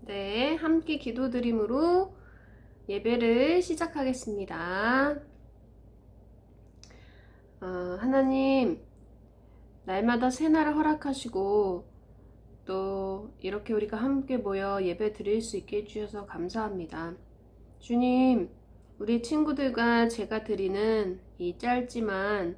네, 함께 기도드림으로 예배를 시작하겠습니다. 하나님, 날마다 새날을 허락하시고 또 이렇게 우리가 함께 모여 예배 드릴 수 있게 해주셔서 감사합니다. 주님, 우리 친구들과 제가 드리는 이 짧지만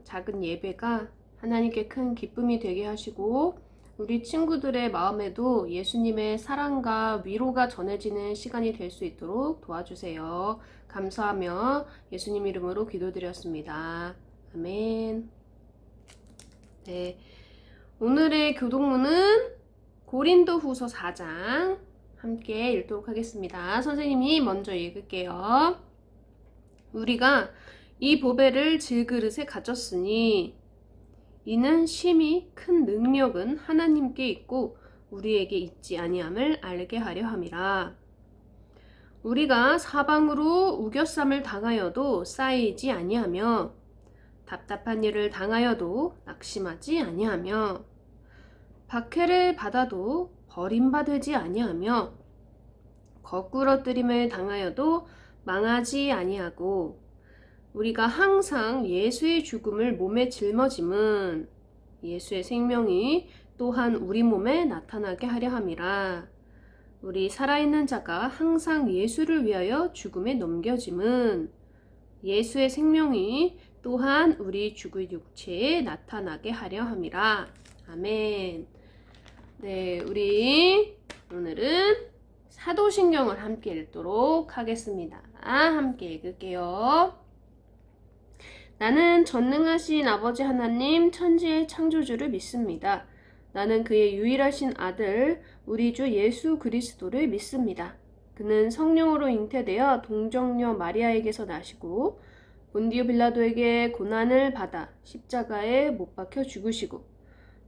작은 예배가 하나님께 큰 기쁨이 되게 하시고 우리 친구들의 마음에도 예수님의 사랑과 위로가 전해지는 시간이 될 수 있도록 도와주세요. 감사하며 예수님 이름으로 기도드렸습니다. 아멘. 네, 오늘의 교독문은 고린도후서 4장 함께 읽도록 하겠습니다. 선생님이 먼저 읽을게요. 우리가 이 보배를 질그릇에 가졌으니 이는 심히 큰 능력은 하나님께 있고 우리에게 있지 아니함을 알게 하려 함이라. 우리가 사방으로 우겨쌈을 당하여도 쌓이지 아니하며 답답한 일을 당하여도 낙심하지 아니하며 박해를 받아도 버림받지 아니하며 거꾸러뜨림을 당하여도 망하지 아니하고 우리가 항상 예수의 죽음을 몸에 짊어짐은 예수의 생명이 또한 우리 몸에 나타나게 하려 함이라. 우리 살아있는 자가 항상 예수를 위하여 죽음에 넘겨짐은 예수의 생명이 또한 우리 죽을 육체에 나타나게 하려 함이라. 아멘. 네, 우리 오늘은 사도신경을 함께 읽도록 하겠습니다. 함께 읽을게요. 나는 전능하신 아버지 하나님 천지의 창조주를 믿습니다. 나는 그의 유일하신 아들 우리 주 예수 그리스도를 믿습니다. 그는 성령으로 잉태되어 동정녀 마리아에게서 나시고 본디오 빌라도에게 고난을 받아 십자가에 못 박혀 죽으시고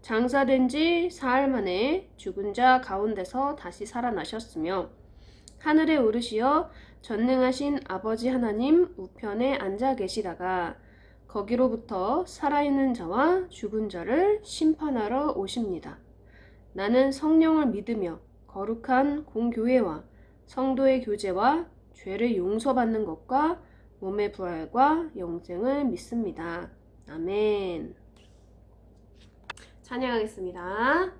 장사된 지 사흘 만에 죽은 자 가운데서 다시 살아나셨으며 하늘에 오르시어 전능하신 아버지 하나님 우편에 앉아 계시다가 거기로부터 살아있는 자와 죽은 자를 심판하러 오십니다. 나는 성령을 믿으며 거룩한 공교회와 성도의 교제와 죄를 용서받는 것과 몸의 부활과 영생을 믿습니다. 아멘. 찬양하겠습니다.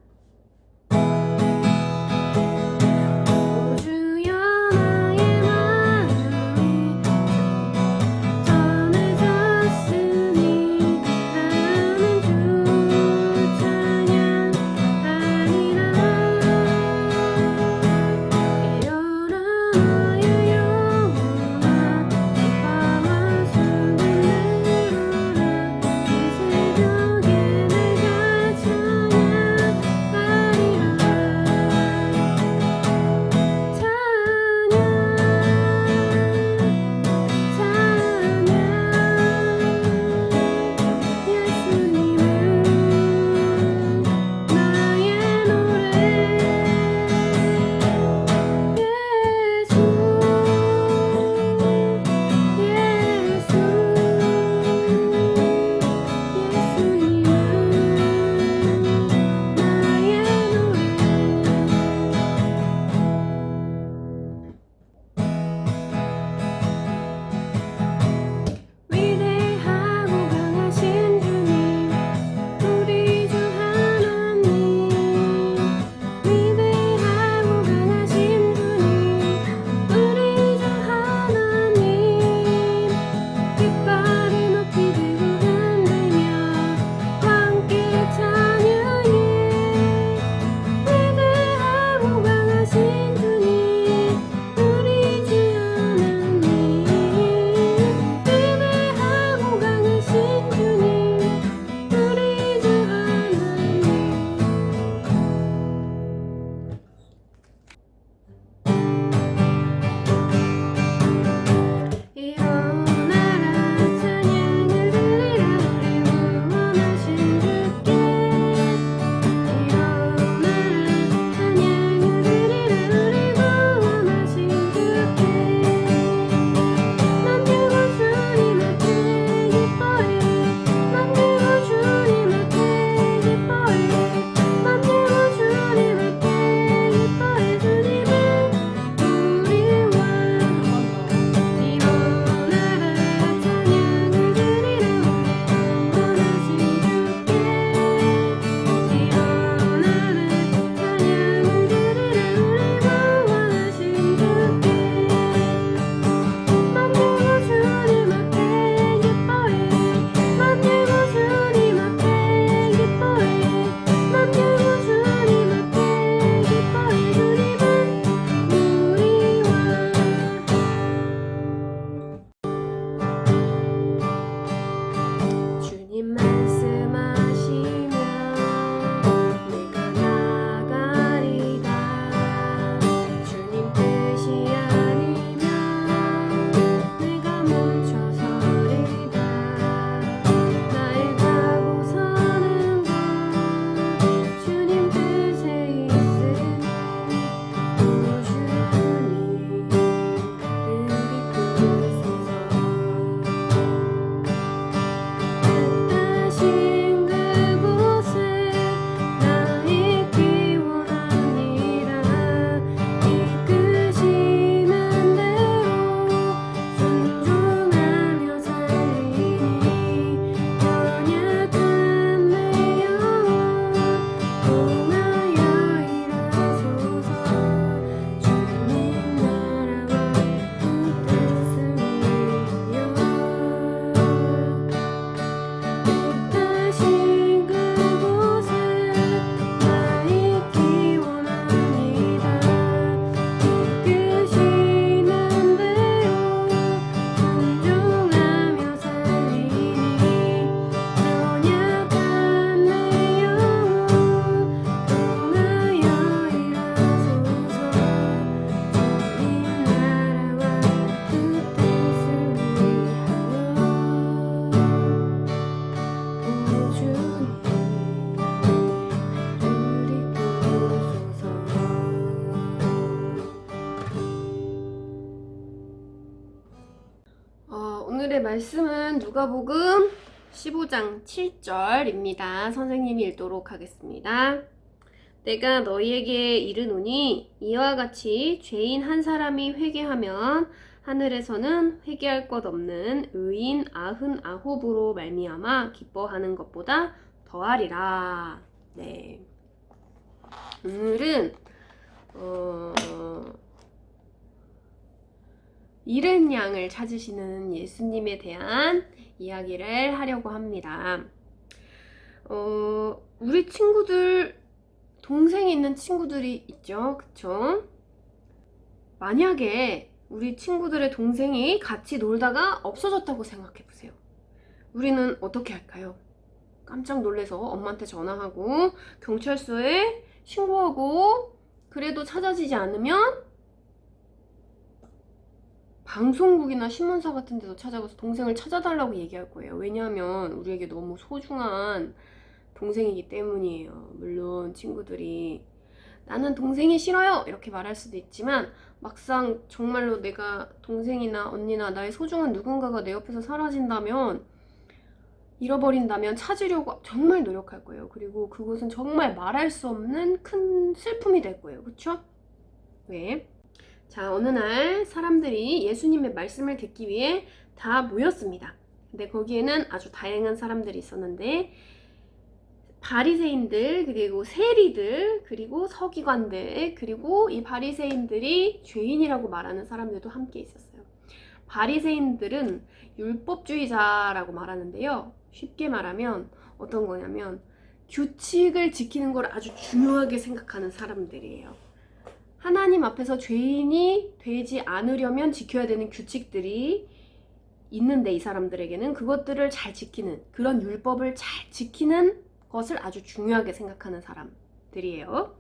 오늘의 말씀은 누가복음 15장 7절입니다. 선생님이 읽도록 하겠습니다. 내가 너희에게 이르노니 이와 같이 죄인 한 사람이 회개하면 하늘에서는 회개할 것 없는 의인 99으로 말미암아 기뻐하는 것보다 더하리라. 네. 오늘은 잃은 양을 찾으시는 예수님에 대한 이야기를 하려고 합니다. 우리 친구들, 동생이 있는 친구들이 있죠. 그쵸? 만약에 우리 친구들의 동생이 같이 놀다가 없어졌다고 생각해 보세요. 우리는 어떻게 할까요? 깜짝 놀라서 엄마한테 전화하고 경찰서에 신고하고, 그래도 찾아지지 않으면 방송국이나 신문사 같은 데서 찾아가서 동생을 찾아달라고 얘기할 거예요. 왜냐하면 우리에게 너무 소중한 동생이기 때문이에요. 물론 친구들이 나는 동생이 싫어요 이렇게 말할 수도 있지만, 막상 정말로 내가 동생이나 언니나 나의 소중한 누군가가 내 옆에서 사라진다면, 잃어버린다면 찾으려고 정말 노력할 거예요. 그리고 그것은 정말 말할 수 없는 큰 슬픔이 될 거예요. 그쵸? 왜? 자, 어느 날 사람들이 예수님의 말씀을 듣기 위해 다 모였습니다. 근데 거기에는 아주 다양한 사람들이 있었는데, 바리새인들, 그리고 세리들, 그리고 서기관들, 그리고 이 바리새인들이 죄인이라고 말하는 사람들도 함께 있었어요. 바리새인들은 율법주의자라고 말하는데요. 쉽게 말하면 어떤 거냐면 규칙을 지키는 걸 아주 중요하게 생각하는 사람들이에요. 하나님 앞에서 죄인이 되지 않으려면 지켜야 되는 규칙들이 있는데, 이 사람들에게는 그것들을 잘 지키는, 그런 율법을 잘 지키는 것을 아주 중요하게 생각하는 사람들이에요.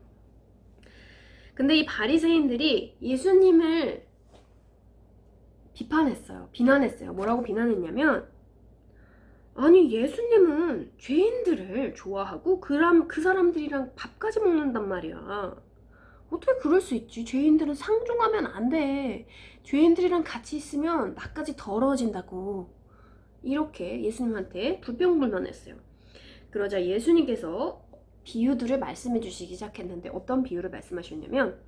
근데 이 바리새인들이 예수님을 비난했어요. 뭐라고 비난했냐면, 아니 예수님은 죄인들을 좋아하고 그 사람들이랑 밥까지 먹는단 말이야. 어떻게 그럴 수 있지? 죄인들은 상종하면 안 돼. 죄인들이랑 같이 있으면 나까지 더러워진다고. 이렇게 예수님한테 불평불만했어요. 그러자 예수님께서 비유들을 말씀해 주시기 시작했는데, 어떤 비유를 말씀하셨냐면,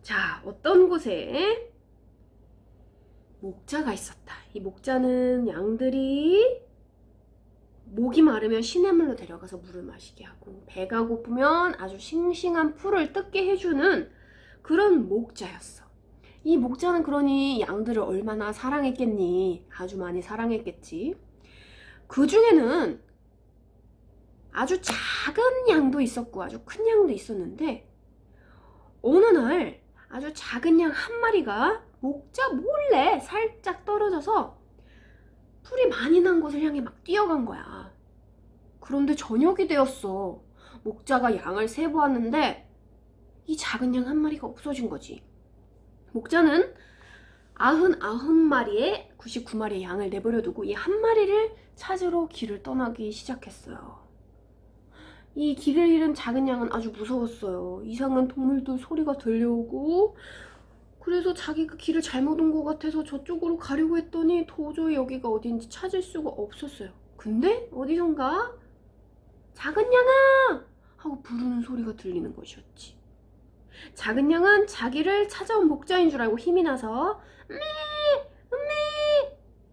자, 어떤 곳에 목자가 있었다. 이 목자는 양들이 목이 마르면 시냇물로 데려가서 물을 마시게 하고, 배가 고프면 아주 싱싱한 풀을 뜯게 해주는 그런 목자였어. 이 목자는 그러니 양들을 얼마나 사랑했겠니? 아주 많이 사랑했겠지. 그 중에는 아주 작은 양도 있었고 아주 큰 양도 있었는데, 어느 날 아주 작은 양 한 마리가 목자 몰래 살짝 떨어져서 풀이 많이 난 곳을 향해 막 뛰어간 거야. 그런데 저녁이 되었어. 목자가 양을 세보았는데 이 작은 양 한 마리가 없어진 거지. 목자는 99마리에 99마리의 양을 내버려 두고 이 한 마리를 찾으러 길을 떠나기 시작했어요. 이 길을 잃은 작은 양은 아주 무서웠어요. 이상한 동물들 소리가 들려오고, 그래서 자기가 길을 잘못 온 것 같아서 저쪽으로 가려고 했더니 도저히 여기가 어딘지 찾을 수가 없었어요. 근데 어디선가 작은 양아! 하고 부르는 소리가 들리는 것이었지. 작은 양은 자기를 찾아온 목자인 줄 알고 힘이 나서 음미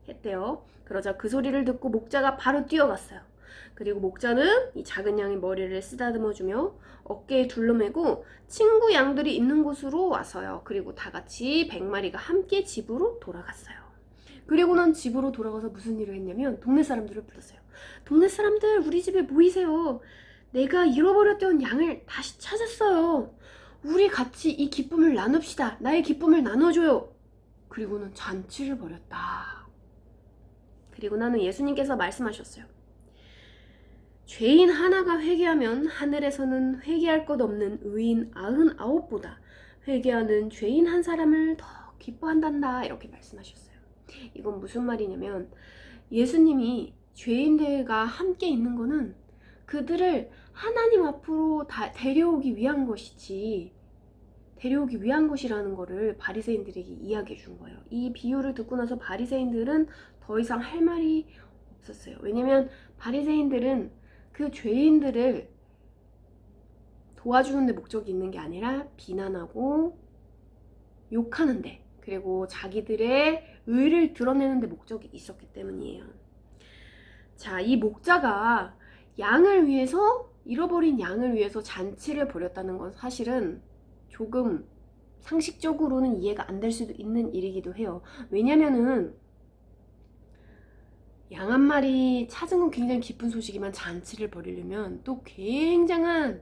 했대요. 그러자 그 소리를 듣고 목자가 바로 뛰어갔어요. 그리고 목자는 이 작은 양의 머리를 쓰다듬어주며 어깨에 둘러매고 친구 양들이 있는 곳으로 와서요. 그리고 다 같이 100마리가 함께 집으로 돌아갔어요. 그리고 난 집으로 돌아가서 무슨 일을 했냐면 동네 사람들을 불렀어요. 동네 사람들, 우리 집에 모이세요. 내가 잃어버렸던 양을 다시 찾았어요. 우리 같이 이 기쁨을 나눕시다. 나의 기쁨을 나눠줘요. 그리고는 잔치를 벌였다. 그리고 나는 예수님께서 말씀하셨어요. 죄인 하나가 회개하면 하늘에서는 회개할 것 없는 의인 99보다 회개하는 죄인 한 사람을 더 기뻐한단다. 이렇게 말씀하셨어요. 이건 무슨 말이냐면, 예수님이 죄인들과 함께 있는 거는 그들을 하나님 앞으로 데려오기 위한 것이지, 데려오기 위한 것이라는 거를 바리새인들에게 이야기해 준 거예요. 이 비유를 듣고 나서 바리새인들은 더 이상 할 말이 없었어요. 왜냐면 바리새인들은 그 죄인들을 도와주는 데 목적이 있는 게 아니라 비난하고 욕하는데, 그리고 자기들의 의를 드러내는 데 목적이 있었기 때문이에요. 자, 이 목자가 양을 위해서, 잃어버린 양을 위해서 잔치를 벌였다는 건 사실은 조금 상식적으로는 이해가 안 될 수도 있는 일이기도 해요. 왜냐면은 양 한 마리 찾은 건 굉장히 기쁜 소식이지만 잔치를 벌이려면 또 굉장한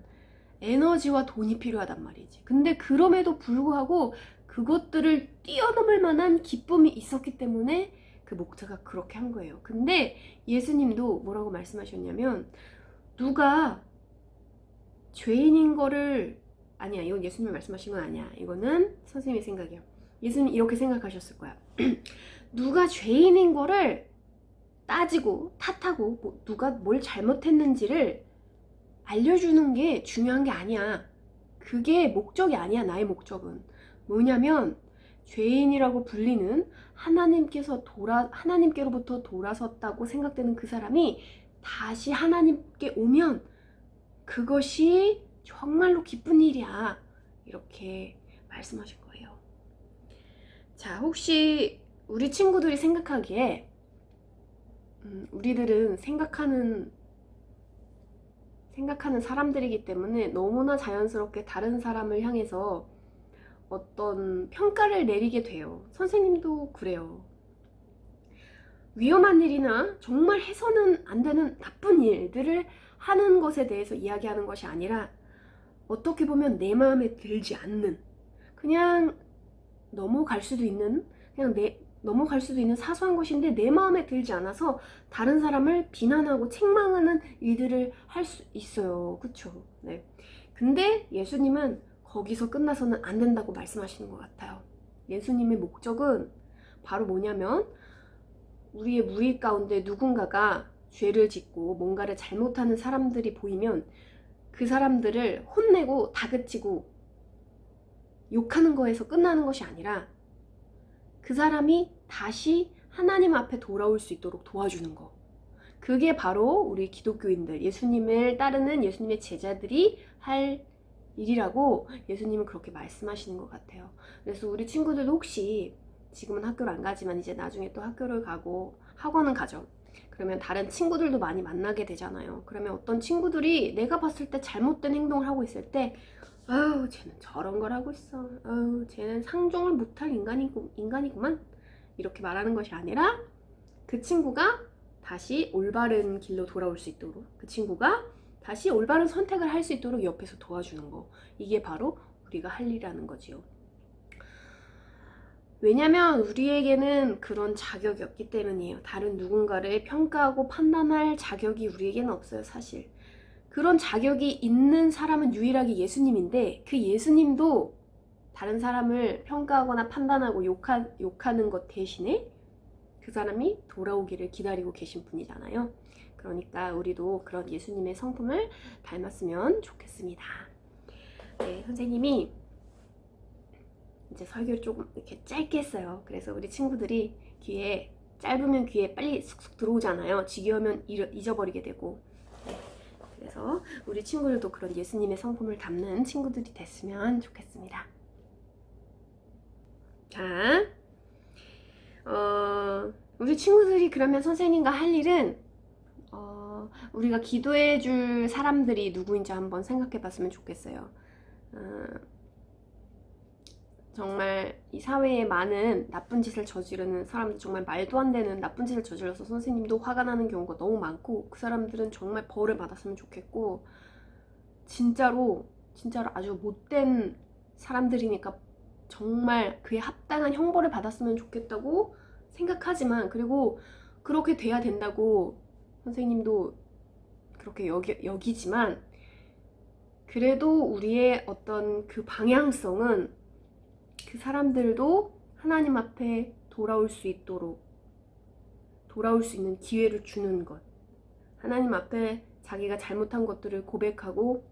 에너지와 돈이 필요하단 말이지. 근데 그럼에도 불구하고 그것들을 뛰어넘을 만한 기쁨이 있었기 때문에 그 목자가 그렇게 한 거예요. 근데 예수님도 뭐라고 말씀하셨냐면, 누가 죄인인 거를, 아니야, 이건 예수님이 말씀하신 건 아니야, 이거는 선생님의 생각이야. 예수님 이렇게 생각하셨을 거야. 누가 죄인인 거를 따지고 탓하고 누가 뭘 잘못했는지를 알려주는 게 중요한 게 아니야. 그게 목적이 아니야. 나의 목적은 뭐냐면, 죄인이라고 불리는 하나님께로부터 돌아섰다고 생각되는 그 사람이 다시 하나님께 오면 그것이 정말로 기쁜 일이야. 이렇게 말씀하신 거예요. 자, 혹시 우리 친구들이 생각하기에 우리들은 생각하는 사람들이기 때문에 너무나 자연스럽게 다른 사람을 향해서 어떤 평가를 내리게 돼요. 선생님도 그래요. 위험한 일이나 정말 해서는 안 되는 나쁜 일들을 하는 것에 대해서 이야기하는 것이 아니라, 어떻게 보면 내 마음에 들지 않는, 그냥 넘어갈 수도 있는 사소한 것인데 내 마음에 들지 않아서 다른 사람을 비난하고 책망하는 일들을 할 수 있어요. 그쵸? 네. 근데 예수님은 거기서 끝나서는 안 된다고 말씀하시는 것 같아요. 예수님의 목적은 바로 뭐냐면, 우리의 무리 가운데 누군가가 죄를 짓고 뭔가를 잘못하는 사람들이 보이면 그 사람들을 혼내고 다그치고 욕하는 거에서 끝나는 것이 아니라, 그 사람이 다시 하나님 앞에 돌아올 수 있도록 도와주는 거. 그게 바로 우리 기독교인들, 예수님을 따르는 예수님의 제자들이 할 일이라고 예수님은 그렇게 말씀하시는 것 같아요. 그래서 우리 친구들도 혹시 지금은 학교를 안 가지만 이제 나중에 또 학교를 가고 학원은 가죠. 그러면 다른 친구들도 많이 만나게 되잖아요. 그러면 어떤 친구들이 내가 봤을 때 잘못된 행동을 하고 있을 때, 아우, 쟤는 저런 걸 하고 있어, 아우, 쟤는 상종을 못할 인간이구만, 이렇게 말하는 것이 아니라, 그 친구가 다시 올바른 길로 돌아올 수 있도록, 그 친구가 다시 올바른 선택을 할 수 있도록 옆에서 도와주는 거. 이게 바로 우리가 할 일이라는 거지요. 왜냐면 우리에게는 그런 자격이 없기 때문이에요. 다른 누군가를 평가하고 판단할 자격이 우리에게는 없어요, 사실. 그런 자격이 있는 사람은 유일하게 예수님인데, 그 예수님도 다른 사람을 평가하거나 판단하고 욕하는 것 대신에 그 사람이 돌아오기를 기다리고 계신 분이잖아요. 그러니까 우리도 그런 예수님의 성품을 닮았으면 좋겠습니다. 네, 선생님이 이제 설교를 조금 이렇게 짧게 했어요. 그래서 우리 친구들이 짧으면 귀에 빨리 쑥쑥 들어오잖아요. 지겨우면 잊어버리게 되고. 네, 그래서 우리 친구들도 그런 예수님의 성품을 담는 친구들이 됐으면 좋겠습니다. 자, 우리 친구들이 그러면 선생님과 할 일은, 우리가 기도해 줄 사람들이 누구인지 한번 생각해 봤으면 좋겠어요. 정말 이 사회에 많은 나쁜 짓을 저지르는 사람들, 정말 말도 안 되는 나쁜 짓을 저질러서 선생님도 화가 나는 경우가 너무 많고, 그 사람들은 정말 벌을 받았으면 좋겠고, 진짜로 아주 못된 사람들이니까 정말 그에 합당한 형벌을 받았으면 좋겠다고 생각하지만, 그리고 그렇게 돼야 된다고 선생님도 그렇게 여기지만, 그래도 우리의 어떤 그 방향성은 그 사람들도 하나님 앞에 돌아올 수 있는 기회를 주는 것, 하나님 앞에 자기가 잘못한 것들을 고백하고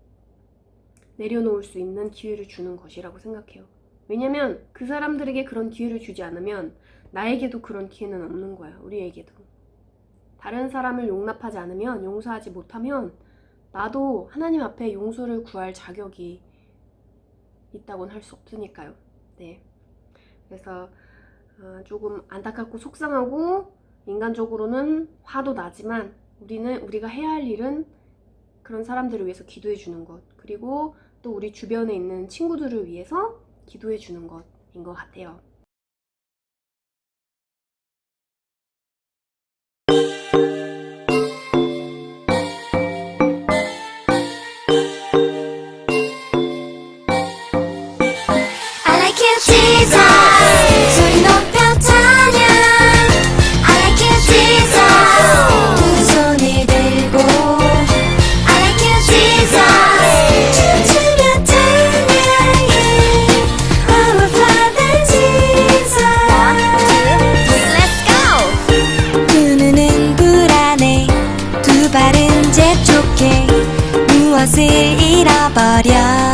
내려놓을 수 있는 기회를 주는 것이라고 생각해요. 왜냐면 그 사람들에게 그런 기회를 주지 않으면 나에게도 그런 기회는 없는 거야. 우리에게도. 다른 사람을 용납하지 않으면, 용서하지 못하면 나도 하나님 앞에 용서를 구할 자격이 있다고는 할 수 없으니까요. 네. 그래서 조금 안타깝고 속상하고 인간적으로는 화도 나지만 우리가 해야 할 일은 그런 사람들을 위해서 기도해 주는 것, 그리고 또 우리 주변에 있는 친구들을 위해서 기도해 주는 것인 것 같아요. I like you, Jesus. 소리 높여 찬양. I like you, Jesus. 두 손을 들고. I like you, Jesus. 춤추며 찬양해. Our Father Jesus. 1, 2, 3, let's go. 두 눈은 불안해. 두 발은 재촉해. 무엇을 잃어버려.